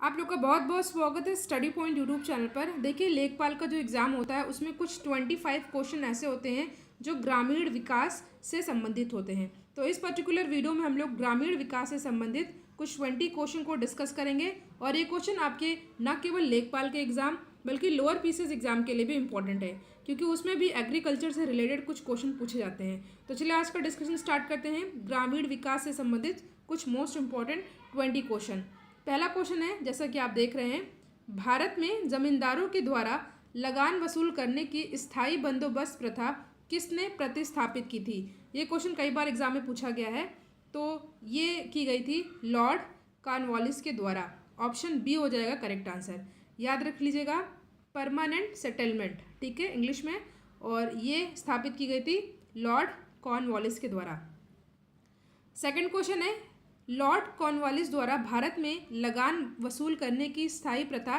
आप लोग का बहुत बहुत स्वागत है स्टडी पॉइंट यूट्यूब चैनल पर। देखिए, लेखपाल का जो एग्ज़ाम होता है उसमें कुछ 25 क्वेश्चन ऐसे होते हैं जो ग्रामीण विकास से संबंधित होते हैं। तो इस पर्टिकुलर वीडियो में हम लोग ग्रामीण विकास से संबंधित कुछ 20 क्वेश्चन को डिस्कस करेंगे। और ये क्वेश्चन आपके न केवल लेखपाल के एग्ज़ाम बल्कि लोअर पीसीएस एग्जाम के लिए भी इंपॉर्टेंट है, क्योंकि उसमें भी एग्रीकल्चर से रिलेटेड कुछ क्वेश्चन पूछे जाते हैं। तो चलिए आज का डिस्कशन स्टार्ट करते हैं। ग्रामीण विकास से संबंधित कुछ मोस्ट इंपॉर्टेंट 20 क्वेश्चन। पहला क्वेश्चन है, जैसा कि आप देख रहे हैं, भारत में जमींदारों के द्वारा लगान वसूल करने की स्थायी बंदोबस्त प्रथा किसने प्रतिस्थापित की थी। ये क्वेश्चन कई बार एग्जाम में पूछा गया है। तो ये की गई थी लॉर्ड कॉर्नवालिस के द्वारा। ऑप्शन बी हो जाएगा करेक्ट आंसर। याद रख लीजिएगा, परमानेंट सेटलमेंट, ठीक है, इंग्लिश में। और ये स्थापित की गई थी लॉर्ड कॉर्नवालिस के द्वारा। सेकंड क्वेश्चन है, लॉर्ड कॉर्नवालिस द्वारा भारत में लगान वसूल करने की स्थायी प्रथा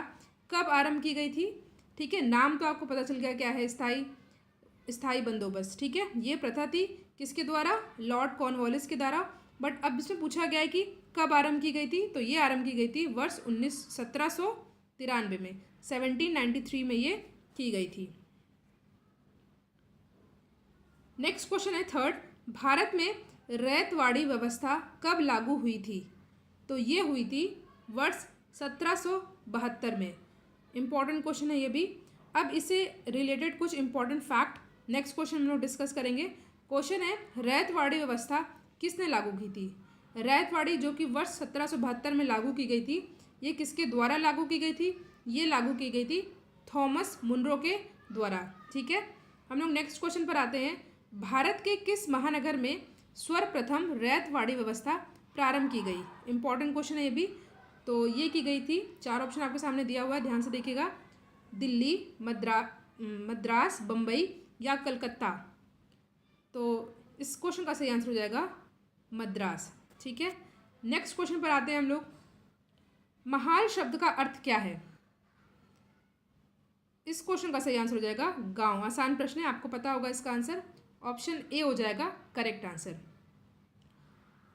कब आरंभ की गई थी। ठीक है, नाम तो आपको पता चल गया क्या है, स्थायी बंदोबस्त। ठीक है, ये प्रथा थी किसके द्वारा, लॉर्ड कॉर्नवालिस के द्वारा। बट अब इसमें पूछा गया है कि कब आरंभ की गई थी, तो ये आरंभ की गई थी वर्ष 1793 में, 1793 में ये की गई थी। नेक्स्ट क्वेश्चन है थर्ड, भारत में रैयतवाड़ी व्यवस्था कब लागू हुई थी। तो ये हुई थी वर्ष 1772 में। इंपॉर्टेंट क्वेश्चन है ये भी। अब इससे रिलेटेड कुछ इंपॉर्टेंट फैक्ट नेक्स्ट क्वेश्चन में लोग डिस्कस करेंगे। क्वेश्चन है, रैयतवाड़ी व्यवस्था किसने लागू की थी। रैयतवाड़ी जो कि वर्ष 1772 में लागू की गई थी, ये किसके द्वारा लागू की गई थी, ये लागू की गई थी थॉमस मुनरो के द्वारा। ठीक है, हम लोग नेक्स्ट क्वेश्चन पर आते हैं। भारत के किस महानगर में सर्वप्रथम रैयतवाड़ी व्यवस्था प्रारंभ की गई। इंपॉर्टेंट क्वेश्चन है ये भी। तो ये की गई थी, चार ऑप्शन आपके सामने दिया हुआ है, ध्यान से देखिएगा, दिल्ली, मद्रास, बम्बई या कलकत्ता। तो इस क्वेश्चन का सही आंसर हो जाएगा मद्रास। ठीक है, नेक्स्ट क्वेश्चन पर आते हैं हम लोग। महाल शब्द का अर्थ क्या है। इस क्वेश्चन का सही आंसर हो जाएगा गांव। आसान प्रश्न है, आपको पता होगा इसका आंसर। ऑप्शन ए हो जाएगा करेक्ट आंसर।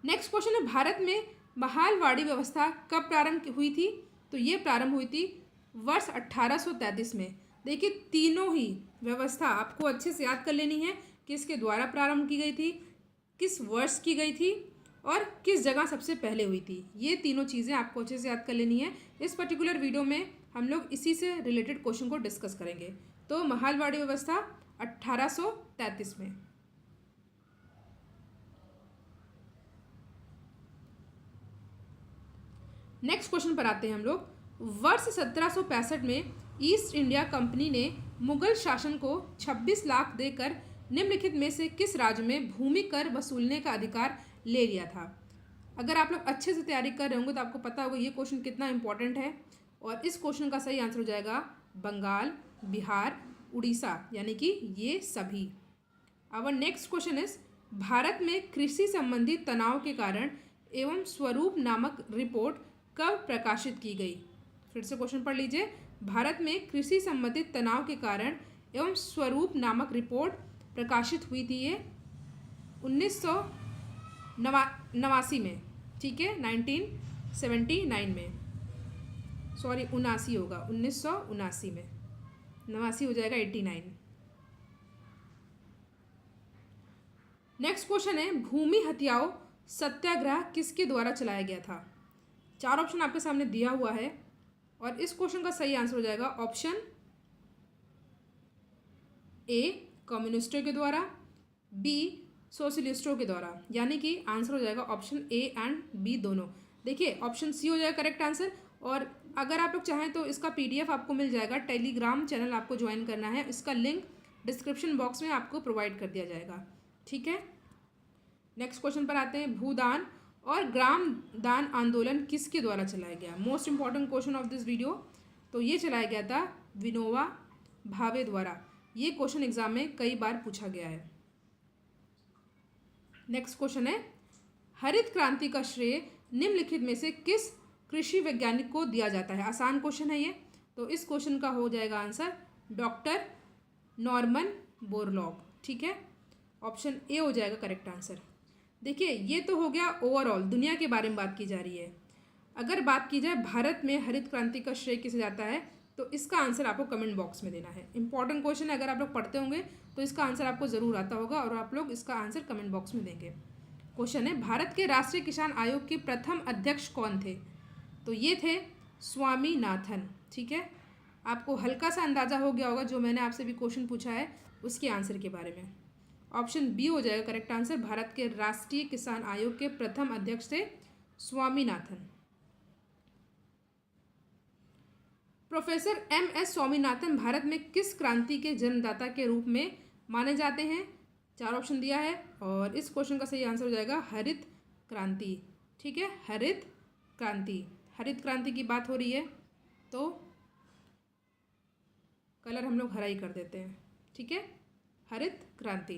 नेक्स्ट क्वेश्चन है, भारत में महालवाड़ी व्यवस्था कब प्रारंभ हुई थी। तो ये प्रारंभ हुई थी वर्ष 1833 में। देखिए, तीनों ही व्यवस्था आपको अच्छे से याद कर लेनी है, किसके द्वारा प्रारंभ की गई थी, किस वर्ष की गई थी और किस जगह सबसे पहले हुई थी। ये तीनों चीज़ें आपको अच्छे से याद कर लेनी है। इस पर्टिकुलर वीडियो में हम लोग इसी से रिलेटेड क्वेश्चन को डिस्कस करेंगे। तो महालवाड़ी व्यवस्था 1833 में। नेक्स्ट क्वेश्चन पर आते हैं हम लोग। वर्ष 1765 में ईस्ट इंडिया कंपनी ने मुगल शासन को 26 लाख देकर निम्नलिखित में से किस राज्य में भूमि कर वसूलने का अधिकार ले लिया था। अगर आप लोग अच्छे से तैयारी कर रहे होंगे तो आपको पता होगा ये क्वेश्चन कितना इंपॉर्टेंट है। और इस क्वेश्चन का सही आंसर हो जाएगा बंगाल, बिहार, उड़ीसा, यानी कि ये सभी। Our next question is, Bharat में कृषि संबंधी तनाव के कारण एवं स्वरूप नामक रिपोर्ट कब प्रकाशित की गई। फिर से क्वेश्चन पढ़ लीजिए। भारत में कृषि संबंधित तनाव के कारण एवं स्वरूप नामक रिपोर्ट प्रकाशित हुई थी ये 1989 में। ठीक है, 1979 में, सॉरी 79 होगा, 1979 में, 89 हो जाएगा 89। नेक्स्ट क्वेश्चन है, भूमि हत्याओं सत्याग्रह किसके द्वारा चलाया गया था। चार ऑप्शन आपके सामने दिया हुआ है और इस क्वेश्चन का सही आंसर हो जाएगा ऑप्शन ए कम्युनिस्टों के द्वारा, बी सोशलिस्टों के द्वारा, यानी कि आंसर हो जाएगा ऑप्शन ए एंड बी दोनों। देखिए, ऑप्शन सी हो जाएगा करेक्ट आंसर। और अगर आप लोग चाहें तो इसका पीडीएफ आपको मिल जाएगा। टेलीग्राम चैनल आपको ज्वाइन करना है, इसका लिंक डिस्क्रिप्शन बॉक्स में आपको प्रोवाइड कर दिया जाएगा। ठीक है, नेक्स्ट क्वेश्चन पर आते हैं। भूदान और ग्राम दान आंदोलन किसके द्वारा चलाया गया। Most important question of this video. तो ये चलाया गया था विनोबा भावे द्वारा। ये क्वेश्चन एग्जाम में कई बार पूछा गया है। नेक्स्ट क्वेश्चन है, हरित क्रांति का श्रेय निम्नलिखित में से किस कृषि वैज्ञानिक को दिया जाता है। आसान क्वेश्चन है ये। तो इस क्वेश्चन का हो जाएगा आंसर डॉक्टर नॉर्मन बोरलॉग। ठीक है, ऑप्शन ए हो जाएगा करेक्ट आंसर। देखिए, ये तो हो गया ओवरऑल दुनिया के बारे में बात की जा रही है। अगर बात की जाए भारत में हरित क्रांति का श्रेय किसे जाता है, तो इसका आंसर आपको कमेंट बॉक्स में देना है। इंपॉर्टेंट क्वेश्चन है, अगर आप लोग पढ़ते होंगे तो इसका आंसर आपको ज़रूर आता होगा और आप लोग इसका आंसर कमेंट बॉक्स में देंगे। क्वेश्चन है, भारत के राष्ट्रीय किसान आयोग के प्रथम अध्यक्ष कौन थे? तो ये थे स्वामीनाथन। ठीक है, आपको हल्का सा अंदाजा हो गया होगा जो मैंने आपसे भी क्वेश्चन पूछा है उसके आंसर के बारे में। ऑप्शन बी हो जाएगा करेक्ट आंसर। भारत के राष्ट्रीय किसान आयोग के प्रथम अध्यक्ष थे स्वामीनाथन। Professor M S. स्वामीनाथन भारत में किस क्रांति के जन्मदाता के रूप में माने जाते हैं? 4 ऑप्शन दिया है और इस क्वेश्चन का सही आंसर हो जाएगा हरित क्रांति। ठीक है, हरित क्रांति। हरित क्रांति की बात हो रही है तो कलर हम लोग हरा ही कर देते हैं। ठीक है, हरित क्रांति।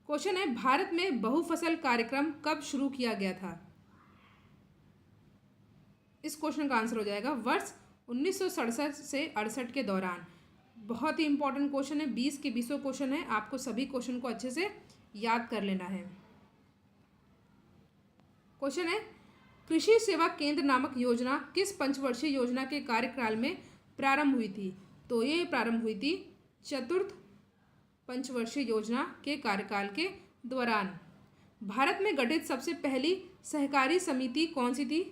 क्वेश्चन है, भारत में बहुफसल कार्यक्रम कब शुरू किया गया था? इस क्वेश्चन का आंसर हो जाएगा वर्ष 1967 से 68 के दौरान। बहुत ही इंपॉर्टेंट क्वेश्चन है, 20 के 20 क्वेश्चन है, आपको सभी क्वेश्चन को अच्छे से याद कर लेना है। क्वेश्चन है, कृषि सेवा केंद्र नामक योजना किस पंचवर्षीय योजना के कार्यकाल में प्रारंभ हुई थी? तो ये प्रारंभ हुई थी चतुर्थ पंचवर्षीय योजना के कार्यकाल के दौरान। भारत में गठित सबसे पहली सहकारी समिति कौन सी थी?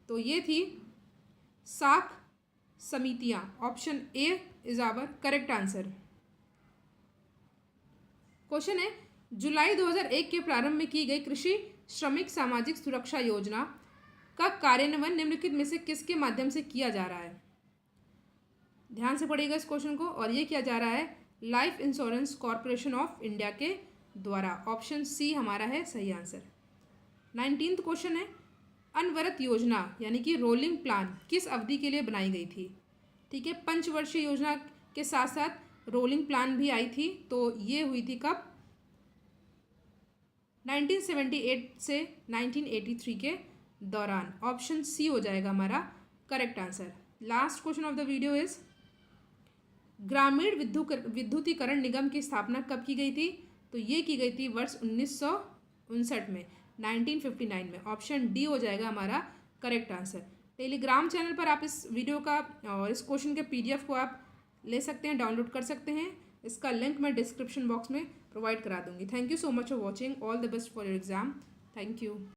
तो ये थी साख समितियां। Option A is our correct answer. Question है, जुलाई 2001 के प्रारंभ में की गई कृषि श्रमिक सामाजिक सुरक्षा योजना का कार्यान्वयन निम्नलिखित में से किसके माध्यम से किया जा रहा है? ध्यान से पढ़िएगा इस क्वेश्चन को। और ये किया जा रहा है life insurance corporation of India के द्वारा। ऑप्शन सी हमारा है सही आंसर। 19th क्वेश्चन है, अनवरत योजना यानी कि रोलिंग प्लान किस अवधि के लिए बनाई गई थी? ठीक है, पंचवर्षीय योजना के साथ साथ रोलिंग प्लान भी आई थी। तो ये हुई थी कब? 1978 से 1983 के दौरान। ऑप्शन सी हो जाएगा हमारा correct answer. Last question of the video is, ग्रामीण विद्युतीकरण निगम की स्थापना कब की गई थी? तो ये की गई थी वर्ष 1959 में, 1959 में। ऑप्शन डी हो जाएगा हमारा करेक्ट आंसर। टेलीग्राम चैनल पर आप इस वीडियो का और इस क्वेश्चन के PDF को आप ले सकते हैं, डाउनलोड कर सकते हैं। इसका लिंक मैं डिस्क्रिप्शन बॉक्स में प्रोवाइड करा दूंगी। Thank you so much for watching. All the best for your exam. Thank you.